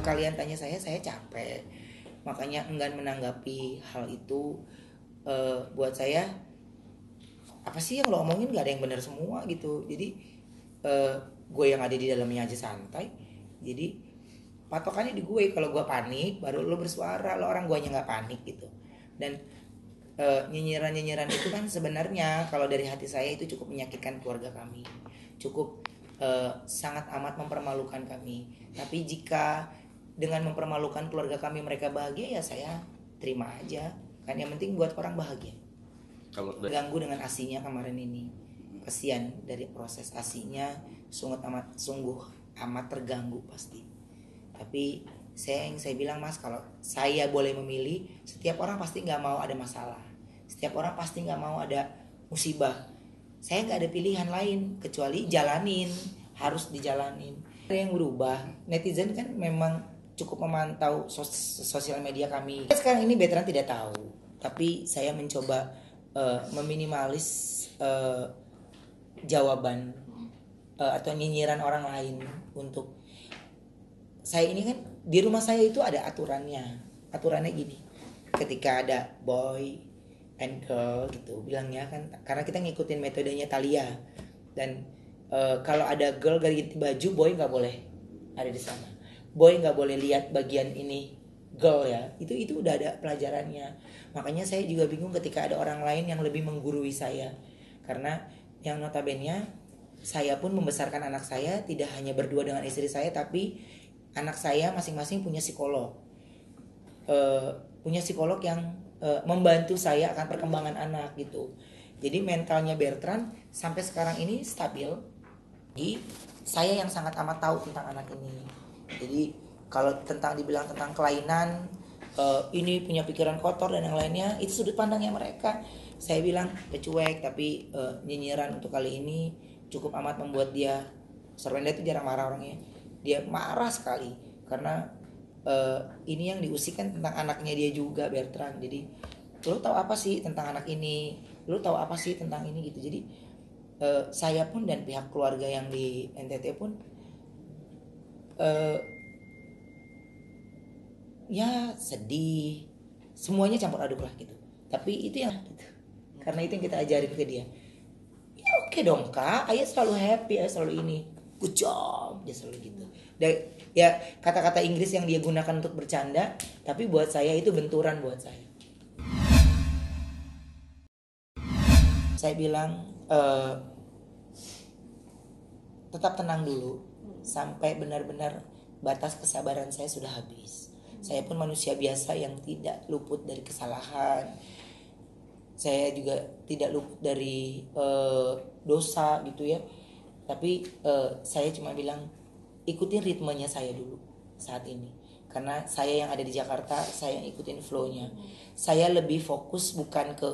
Kalian tanya saya capek, makanya enggan menanggapi hal itu. Buat saya, apa sih yang lo omongin gak ada yang benar semua gitu. Jadi gue yang ada di dalamnya aja santai. Jadi patokannya di gue, kalau gue panik baru lo bersuara. Lo orang guanya nggak panik gitu. Dan nyinyiran itu kan sebenarnya kalau dari hati saya itu cukup menyakitkan keluarga kami, cukup sangat amat mempermalukan kami. Tapi jika dengan mempermalukan keluarga kami mereka bahagia, ya saya terima aja. Kan yang penting buat orang bahagia. Kalau ganggu dengan asinya kemarin ini, kesian dari proses asinya, sungguh amat terganggu pasti. Tapi saya bilang, Mas, kalau saya boleh memilih, setiap orang pasti nggak mau ada masalah, setiap orang pasti nggak mau ada musibah. Saya nggak ada pilihan lain kecuali jalanin, harus dijalanin. Ada yang berubah, netizen kan memang cukup memantau sosial media kami. Sekarang ini veteran tidak tahu, tapi saya mencoba meminimalis jawaban atau nyinyiran orang lain. Untuk saya ini kan di rumah saya itu ada aturannya gini, ketika ada boy and girl gitu bilangnya kan, karena kita ngikutin metodenya Thalia. Dan kalau ada girl ganti baju, boy nggak boleh ada di sana, boy nggak boleh lihat bagian ini girl ya. Itu udah ada pelajarannya. Makanya saya juga bingung ketika ada orang lain yang lebih menggurui saya, karena yang notabene saya pun membesarkan anak saya tidak hanya berdua dengan istri saya, tapi anak saya masing-masing punya psikolog, yang membantu saya akan perkembangan anak gitu. Jadi mentalnya Bertrand sampai sekarang ini stabil. Jadi saya yang sangat amat tahu tentang anak ini. Jadi kalau dibilang tentang kelainan, ini punya pikiran kotor dan yang lainnya, itu sudut pandangnya mereka. Saya bilang cuek, tapi nyinyiran untuk kali ini cukup amat membuat dia. Sorwenda itu jarang marah orangnya. Dia marah sekali karena ini yang diusikan tentang anaknya dia juga, Bertrand. Jadi lo tahu apa sih tentang anak ini? Lo tahu apa sih tentang ini gitu. Jadi saya pun dan pihak keluarga yang di NTT pun ya sedih, semuanya campur aduk lah gitu. Tapi itu yang gitu, karena itu yang kita ajarin ke dia. Ya oke dong kak, ayah selalu happy, ayah selalu ini, good job, dia selalu gitu. Dan ya kata-kata Inggris yang dia gunakan untuk bercanda, tapi buat saya itu benturan buat saya. Saya bilang tetap tenang dulu sampai benar-benar batas kesabaran saya sudah habis. Saya pun manusia biasa yang tidak luput dari kesalahan. Saya juga tidak luput dari dosa gitu ya. Tapi saya cuma bilang ikutin ritmenya saya dulu saat ini. Karena saya yang ada di Jakarta, saya yang ikutin flow-nya. Saya lebih fokus bukan ke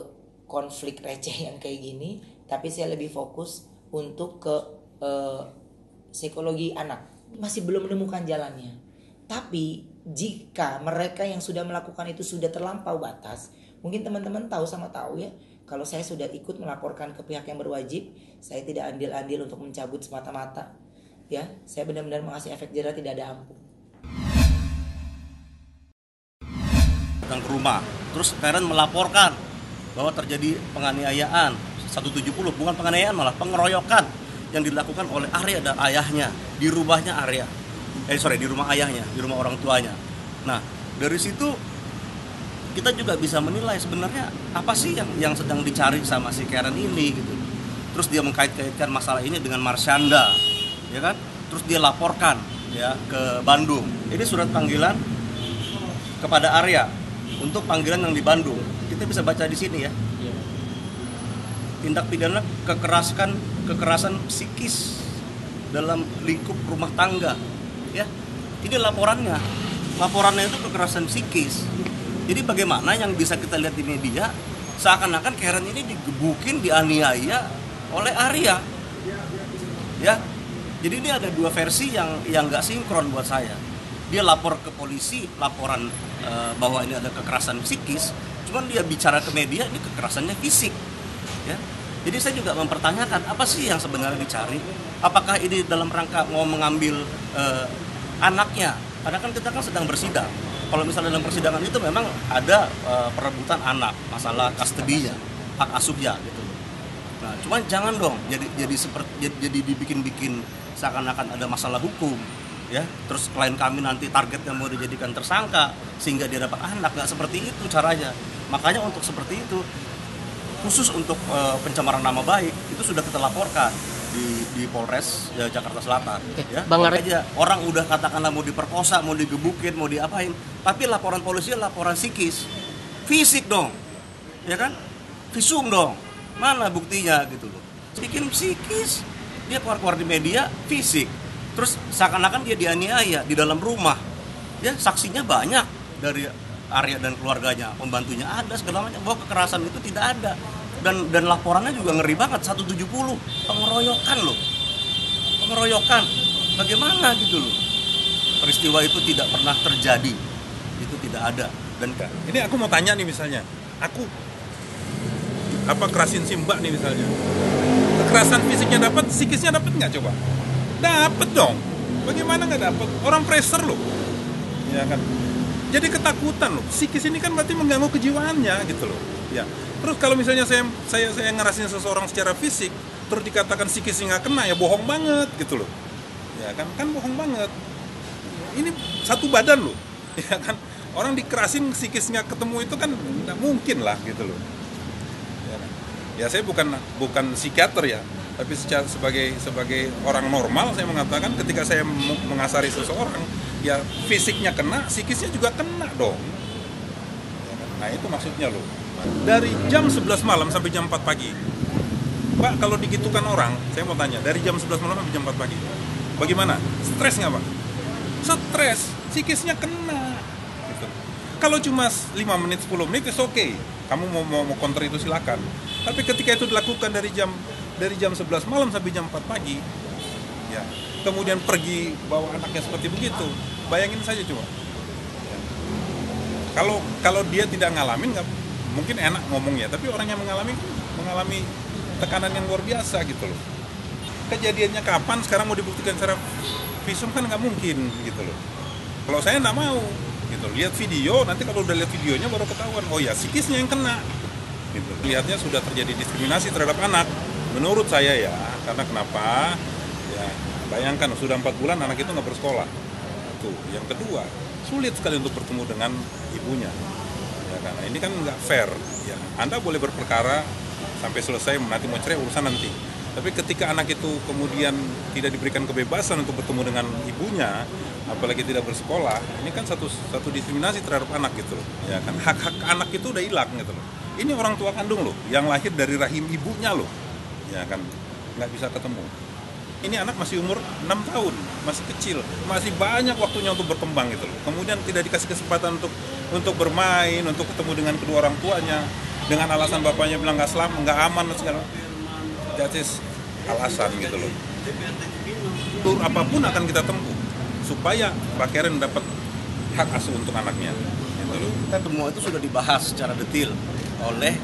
konflik receh yang kayak gini, tapi saya lebih fokus untuk ke psikologi anak. Masih belum menemukan jalannya. Tapi jika mereka yang sudah melakukan itu sudah terlampau batas, mungkin teman-teman tahu ya, kalau saya sudah ikut melaporkan ke pihak yang berwajib, saya tidak andil-andil untuk mencabut semata-mata. Ya, saya benar-benar mengasih efek jerah tidak ada ampun. Datang ke rumah, terus parent melaporkan bahwa terjadi penganiayaan 170, bukan penganiayaan malah pengeroyokan yang dilakukan oleh Arya dan ayahnya di rumahnya Arya. Di rumah ayahnya, di rumah orang tuanya. Nah, dari situ kita juga bisa menilai sebenarnya apa sih yang sedang dicari sama si Karen ini gitu. Terus dia mengkait-kaitkan masalah ini dengan Marsyanda, ya kan? Terus dia laporkan ya ke Bandung. Ini surat panggilan kepada Arya untuk panggilan yang di Bandung. Kita bisa baca di sini ya. Tindak pidana kekerasan psikis dalam lingkup rumah tangga. Ya, ini laporannya itu kekerasan psikis. Jadi bagaimana yang bisa kita lihat di media, seakan-akan Karen ini digebukin, dianiaya oleh Arya. Ya, jadi ini ada dua versi yang nggak sinkron buat saya. Dia lapor ke polisi, laporan bahwa ini ada kekerasan psikis, Cuman dia bicara ke media ini kekerasannya fisik, ya. Jadi saya juga mempertanyakan apa sih yang sebenarnya dicari? Apakah ini dalam rangka mau mengambil anaknya? Karena kan kita kan sedang bersidang. Kalau misalnya dalam persidangan itu memang ada perebutan anak, masalah custody-nya, hak asuhnya gitu. Nah, cuman jangan dong jadi dibikin-bikin seakan-akan ada masalah hukum, ya. Terus klien kami nanti targetnya mau dijadikan tersangka sehingga dia dapat anak, nggak seperti itu caranya. Makanya untuk seperti itu, khusus untuk pencemaran nama baik itu sudah kita laporkan di Polres Jakarta Selatan. Ya, Bang aja orang udah katakanlah mau diperkosa, mau digebukin, mau diapain, tapi laporan polisi laporan psikis, fisik dong, ya kan, visum dong, mana buktinya gitu loh. Bikin psikis, dia keluar di media, fisik, terus seakan-akan dia dianiaya di dalam rumah, ya saksinya banyak dari Arya dan keluarganya, pembantunya ada segala macam, bahwa kekerasan itu tidak ada. Dan laporannya juga ngeri banget, 170 pengeroyokan loh, pengeroyokan, bagaimana gitu loh, peristiwa itu tidak pernah terjadi, itu tidak ada. Dan ini aku mau tanya nih, misalnya aku kerasin si Mbak nih misalnya, kekerasan fisiknya dapat, psikisnya dapat nggak coba? Dapat dong, bagaimana nggak dapat? Orang pressure loh, ya kan? Jadi ketakutan loh, psikis ini kan berarti mengganggu kejiwaannya gitu loh, ya. Terus kalau misalnya saya ngerasin seseorang secara fisik, terus dikatakan psikisnya nggak kena, ya bohong banget gitu loh, ya kan bohong banget. Ini satu badan loh, ya kan. Orang dikerasin psikisnya ketemu itu kan nggak mungkin lah gitu loh. Ya, kan? Ya saya bukan psikiater ya, tapi sebagai orang normal saya mengatakan ketika saya mengasari seseorang, ya fisiknya kena, psikisnya juga kena dong. Ya, kan? Nah itu maksudnya loh. Dari jam 11 malam sampai jam 4 pagi, Pak, kalau digitukan orang, saya mau tanya, dari jam 11 malam sampai jam 4 pagi, bagaimana? Stres nggak, Pak? Stres, psikisnya kena gitu. Kalau cuma 5 menit, 10 menit, it's okay. Kamu mau counter itu silakan. Tapi ketika itu dilakukan dari jam 11 malam sampai jam 4 pagi, ya, kemudian pergi bawa anaknya seperti begitu, bayangin saja coba. Ya. Kalau dia tidak ngalamin, mungkin enak ngomongnya, tapi orang yang mengalami tekanan yang luar biasa gitu loh. Kejadiannya kapan, sekarang mau dibuktikan secara visum kan nggak mungkin gitu loh. Kalau saya nggak mau gitu, lihat video, nanti kalau udah lihat videonya baru ketahuan, oh ya psikisnya yang kena gitu. Lihatnya sudah terjadi diskriminasi terhadap anak menurut saya ya, karena kenapa ya, bayangkan sudah 4 bulan anak itu nggak bersekolah. Tuh, yang kedua, sulit sekali untuk bertemu dengan ibunya. Ya, karena ini kan nggak fair. Ya, Anda boleh berperkara sampai selesai, nanti mau cerai urusan nanti. Tapi ketika anak itu kemudian tidak diberikan kebebasan untuk bertemu dengan ibunya, apalagi tidak bersekolah, ini kan satu diskriminasi terhadap anak gitu loh. Ya kan, hak-hak anak itu udah hilang gitu loh. Ini orang tua kandung loh, yang lahir dari rahim ibunya loh. Ya kan, nggak bisa ketemu. Ini anak masih umur 6 tahun, masih kecil, masih banyak waktunya untuk berkembang gitu loh. Kemudian tidak dikasih kesempatan untuk bermain, untuk ketemu dengan kedua orang tuanya, dengan alasan bapaknya bilang nggak aman dan segala. That is alasan gitu loh. Tur apapun akan kita tempuh supaya Pak Karen dapat hak asuh untuk anaknya. Gitu loh. Semua itu sudah dibahas secara detail oleh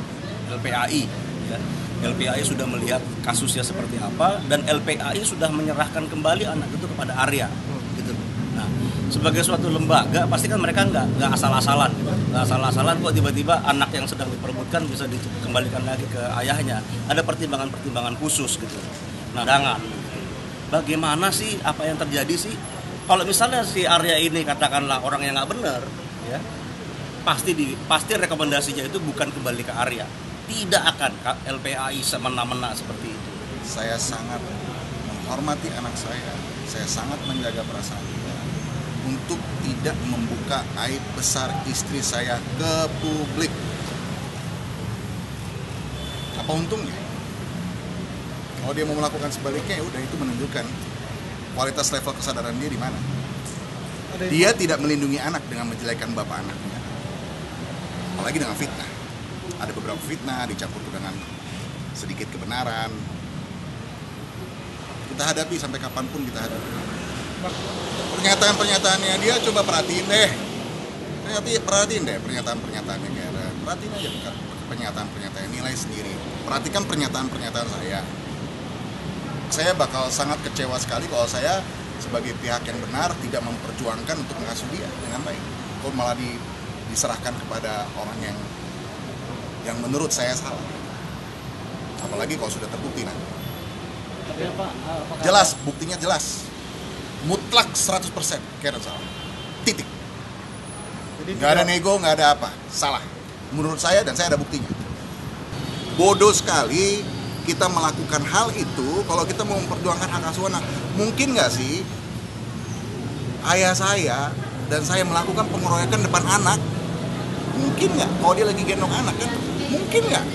LPAI. Ya. LPAI sudah melihat kasusnya seperti apa dan LPAI sudah menyerahkan kembali anak itu kepada Arya. Gitu. Nah, sebagai suatu lembaga pasti kan mereka nggak asal-asalan, gitu. Nggak asal-asalan kok tiba-tiba anak yang sedang diperebutkan bisa dikembalikan lagi ke ayahnya. Ada pertimbangan-pertimbangan khusus gitu. Nah, bagaimana sih apa yang terjadi sih? Kalau misalnya si Arya ini katakanlah orang yang nggak benar, ya pasti rekomendasinya itu bukan kembali ke Arya. Tidak akan LPAI semena-mena seperti itu. Saya sangat menghormati anak saya sangat menjaga perasaan dia untuk tidak membuka aib besar istri saya ke publik. Apa untungnya? Kalau dia mau melakukan sebaliknya, ya udah, itu menunjukkan kualitas level kesadaran dia di mana. Dia tidak melindungi anak dengan menjelekkan bapak anaknya, apalagi dengan fitnah. Ada beberapa fitnah dicampur dengan sedikit kebenaran. Kita hadapi sampai kapanpun kita hadapi. Pernyataan-pernyataannya dia, coba perhatiin deh pernyataan-pernyataannya Karen. perhatiin aja pernyataan-pernyataan, nilai sendiri. Perhatikan pernyataan-pernyataan saya. Saya bakal sangat kecewa sekali kalau saya sebagai pihak yang benar tidak memperjuangkan untuk mengasuh dia dengan baik. Kok malah diserahkan kepada orang yang menurut saya salah. Apalagi kalau sudah terbukti nanti. Tapi Pak, Jelas, buktinya jelas. Mutlak 100% Karen salah. Titik. Nggak ada nego, nggak ada apa. Salah. Menurut saya dan saya ada buktinya. Bodoh sekali kita melakukan hal itu kalau kita mau memperjuangkan hak asuh anak. Mungkin nggak sih ayah saya dan saya melakukan pengeroyokan depan anak? Mungkin nggak? Kalau dia lagi gendong anak kan? Mungkin nggak?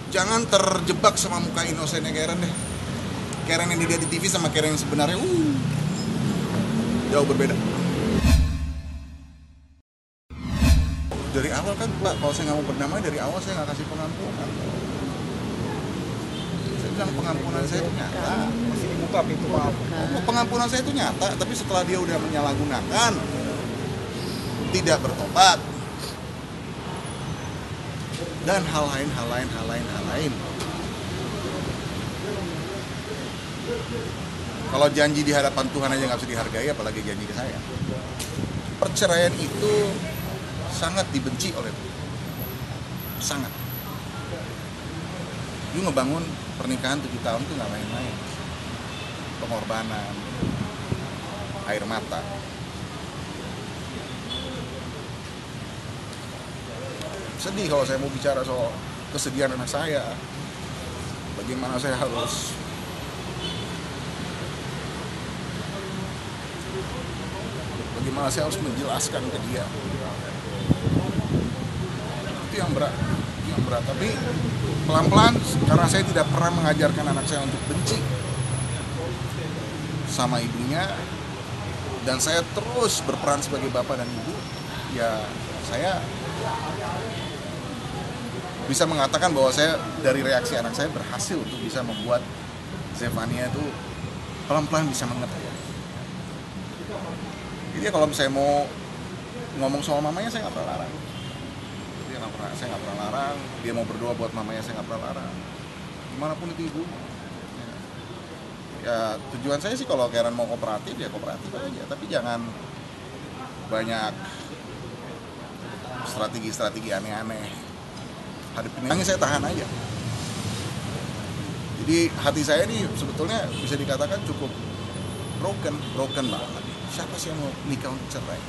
Jangan terjebak sama muka inosennya Karen deh. Karen yang dilihat di TV sama Karen yang sebenarnya jauh berbeda. Dari awal kan Pak, kalau saya nggak mau berdamai dari awal saya nggak kasih pengampunan. Saya bilang pengampunan saya itu nyata. masih dibuka pintu maaf. Pengampunan saya itu nyata, tapi setelah dia udah menyalahgunakan, tidak bertobat, dan hal lain. Kalau janji di hadapan Tuhan aja nggak bisa dihargai, apalagi janji ke saya. Perceraian itu sangat dibenci oleh Tuhan. Sangat. Lu ngebangun pernikahan 7 tahun tuh nggak main-main. Pengorbanan, air mata. Sedih kalau saya mau bicara soal kesedihan anak saya. Bagaimana saya harus menjelaskan ke dia. Itu yang berat. Tapi pelan-pelan, karena saya tidak pernah mengajarkan anak saya untuk benci sama ibunya, dan saya terus berperan sebagai bapak dan ibu, ya saya bisa mengatakan bahwa saya dari reaksi anak saya berhasil untuk bisa membuat Zefania itu pelan-pelan bisa mengerti. Jadi kalau misalnya mau ngomong soal mamanya, saya nggak pernah larang. Saya nggak pernah larang. Dia mau berdoa buat mamanya, saya nggak pernah larang. Dimanapun itu ibu. Ya tujuan saya sih kalau Karen mau kooperatif, ya kooperatif aja. Tapi jangan banyak strategi aneh-aneh. Hadapin ini saya tahan aja. Jadi hati saya ini sebetulnya bisa dikatakan cukup broken banget. Siapa sih yang mau nikah untuk cerai?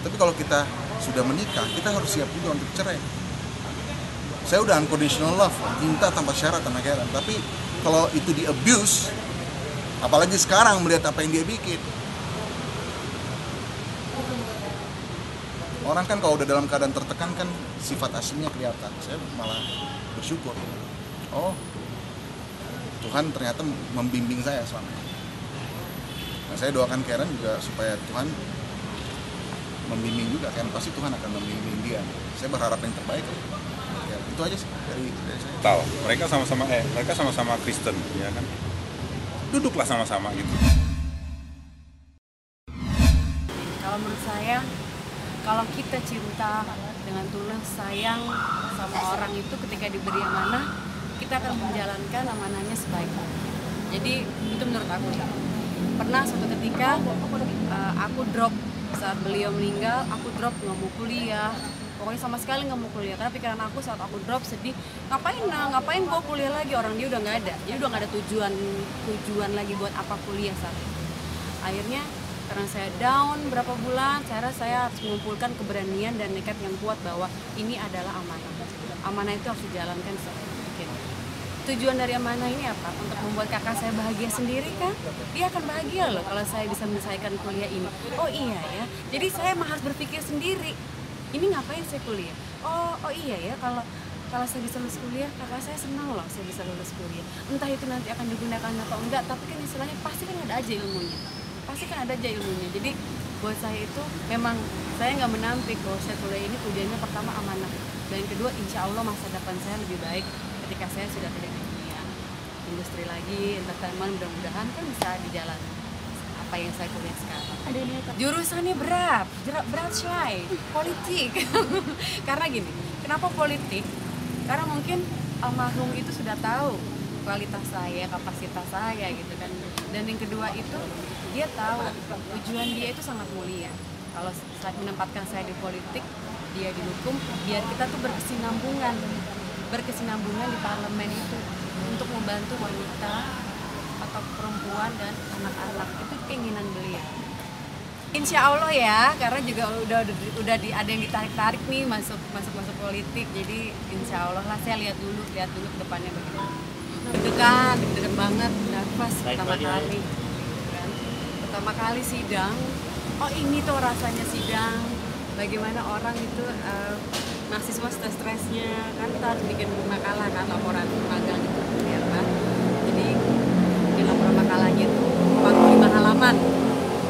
Tapi kalau kita sudah menikah, kita harus siap juga untuk cerai. Saya udah unconditional love, cinta tanpa syarat sama Karen. Tapi kalau itu di abuse, apalagi sekarang melihat apa yang dia bikin. Orang kan kalau udah dalam keadaan tertekan kan sifat aslinya kelihatan. Saya malah bersyukur. Oh, Tuhan ternyata membimbing saya selama ini. Nah, saya doakan Karen juga supaya Tuhan membimbing juga, kan pasti Tuhan akan membimbing dia. Saya berharap yang terbaik. Ya, itu aja sih dari saya. Tahu, mereka sama-sama Kristen, ya kan? Duduklah sama-sama gitu. Kalau menurut saya, kalau kita cinta dengan tulus, sayang sama orang itu, ketika diberi amanah, kita akan menjalankan amanahnya sebaik-baiknya. Jadi itu menurut aku. Pernah suatu ketika aku drop saat beliau meninggal, aku drop nggak mau kuliah, pokoknya sama sekali nggak mau kuliah, karena pikiran aku saat aku drop sedih, ngapain gue kuliah lagi, orang dia udah nggak ada, jadi udah nggak ada tujuan lagi buat apa kuliah saat itu. Akhirnya karena saya down berapa bulan, saya harus mengumpulkan keberanian dan nekat yang kuat bahwa ini adalah amanah itu harus dijalankan mungkin. Tujuan dari amanah ini apa? Untuk membuat kakak saya bahagia sendiri kan? Dia akan bahagia loh kalau saya bisa menyelesaikan kuliah ini. Oh iya ya, jadi saya harus berpikir sendiri. Ini ngapain saya kuliah? Oh iya ya, kalau saya bisa lulus kuliah, kakak saya senang loh saya bisa lulus kuliah. Entah itu nanti akan digunakan atau enggak, tapi kan istilahnya pasti kan ada aja ilmunya. Jadi buat saya itu memang saya nggak menampik bahwa saya kuliah ini tujuannya pertama amanah. Dan yang kedua, insya Allah masa depan saya lebih baik ketika saya sudah tidak di dunia industri lagi, entertainment, mudah-mudahan kan bisa di jalan apa yang saya kuliah sekarang. Jurusannya berat Shay, politik. Karena gini, kenapa politik? Karena mungkin almarhum itu sudah tahu kualitas saya, kapasitas saya gitu kan. Dan yang kedua itu dia tahu tujuan dia itu sangat mulia. Kalau saat menempatkan saya di politik, dia di hukum, biar kita tuh berkesinambungan di parlemen itu untuk membantu wanita atau perempuan dan anak-anak. Itu keinginan beliau. Insya Allah ya, karena juga udah ada yang ditarik nih masuk politik. Jadi insya Allah lah, saya lihat dulu ke depannya bagaimana. Deg-degan banget, nervous pertama kali. Kan? Pertama kali sidang, oh ini tuh rasanya sidang. Bagaimana orang itu mahasiswa stres-stresnya, kan kita harus bikin makalah kan, laporan magang gitu ya kan. Jadi bikin laporan makalahnya tuh 45 halaman.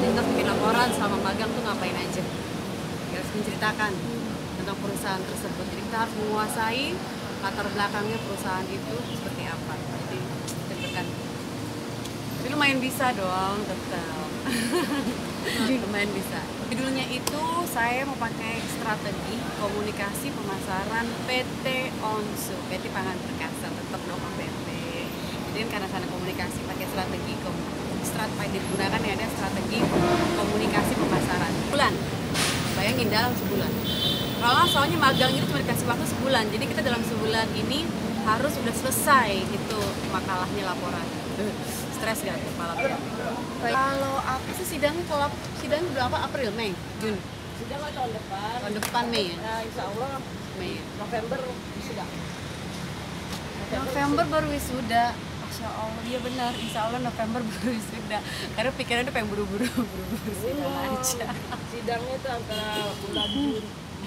Kita bikin laporan selama magang tuh ngapain aja. Kita harus menceritakan tentang perusahaan tersebut. Jadi kita harus menguasai latar belakangnya perusahaan itu seperti apa. Jadi deg-degan. Tapi lumayan bisa dong, tetap. Lumayan bisa. Judulnya itu saya mau pakai strategi komunikasi pemasaran PT Onsu, PT Pangan Perkasa, tetap dong PT. Jadi karena sana komunikasi pakai strategi digunakan ya, ada strategi komunikasi pemasaran. Bulan, bayangin dalam sebulan. Kalau soalnya magang itu cuma dikasih waktu sebulan, jadi kita dalam sebulan ini harus udah selesai itu makalahnya, laporan. Stres gak tuh kepala? Kalau aku sih sidangnya berapa? April, Mei, Juni? Sidangnya tahun depan. Tahun depan Mei ya? Nah, insya Allah Mei. November wisuda. November baru wisuda. Masya Allah, iya benar. Insya Allah November baru wisuda. Karena pikirannya pengen buru-buru sidang aja. Sidangnya itu antara bulan Juni,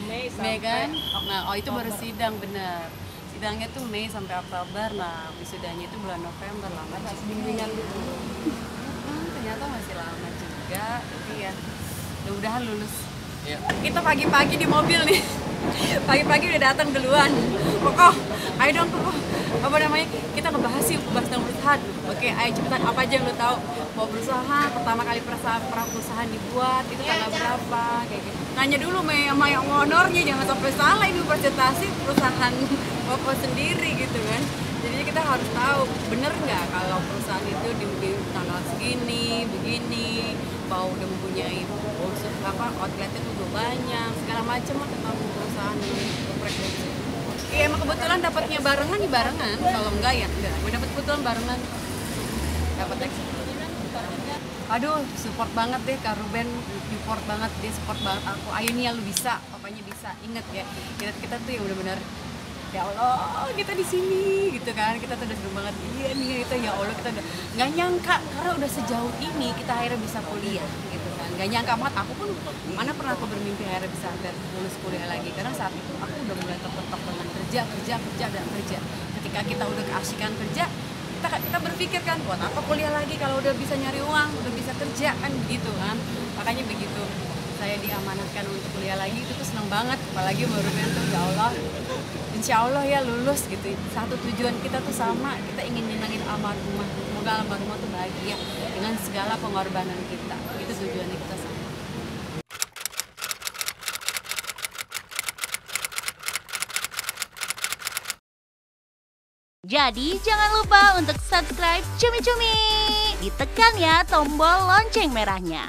Mei sampai kan? Nah, itu baru sidang, benar. Sidangnya tuh Mei sampai Oktober. Nah, wisudanya itu bulan November, lama juga. bimbingan dulu. Ternyata masih lama juga. Tapi ya, mudah-mudahan lulus. Kita pagi-pagi di mobil nih. Pagi-pagi udah datang duluan. Kokoh, ayo dong Kokoh. Apa namanya? Kita ngebahas tentang perusahaan. Oke, ayo cepetan, apa aja yang lo tahu? Mau berusaha, pertama kali perusahaan dibuat, itu tanggal berapa, kayak gitu. Nanya dulu sama yang honornya, jangan sampai salah ini presentasi perusahaan Koko sendiri gitu kan. Jadi kita harus tahu bener nggak kalau perusahaan itu di tanggal segini, begini, mau udah mempunyai outletnya tuh udah banyak, segala macam lah tentang perusahaan produksi. Iya, emang kebetulan dapatnya barengan. Kalau enggak ya enggak. Gue dapet kebetulan barengan. Dapat eksekutif. Aduh, support banget deh Kak Ruben, support banget, dia support banget aku. Ayo nih, lu bisa, papanya bisa. Ingat ya, kita tuh yang benar-benar ya Allah, kita di sini gitu kan. Kita tuh udah seneng banget. Iya nih, kita ya Allah, kita udah nggak nyangka karena udah sejauh ini kita akhirnya bisa kuliah gitu kan. Nggak nyangka banget, aku pun mana pernah aku bermimpi akhirnya bisa lulus kuliah lagi. Karena saat itu aku udah mulai tok-tok dengan kerja. Ketika kita udah keasikan kerja, kita berpikir kan, buat apa kuliah lagi kalau udah bisa nyari uang, udah bisa kerja kan gitu kan. Makanya begitu saya diamanatkan untuk kuliah lagi, itu tuh seneng banget. Apalagi baru tuh ya Allah, insya Allah ya lulus gitu. Satu tujuan kita tuh sama, kita ingin nyenangin almarhumah. Semoga almarhumah tuh bahagia dengan segala pengorbanan kita. Itu tujuannya kita sama. Jadi jangan lupa untuk subscribe Cumi Cumi. Ditekan ya tombol lonceng merahnya.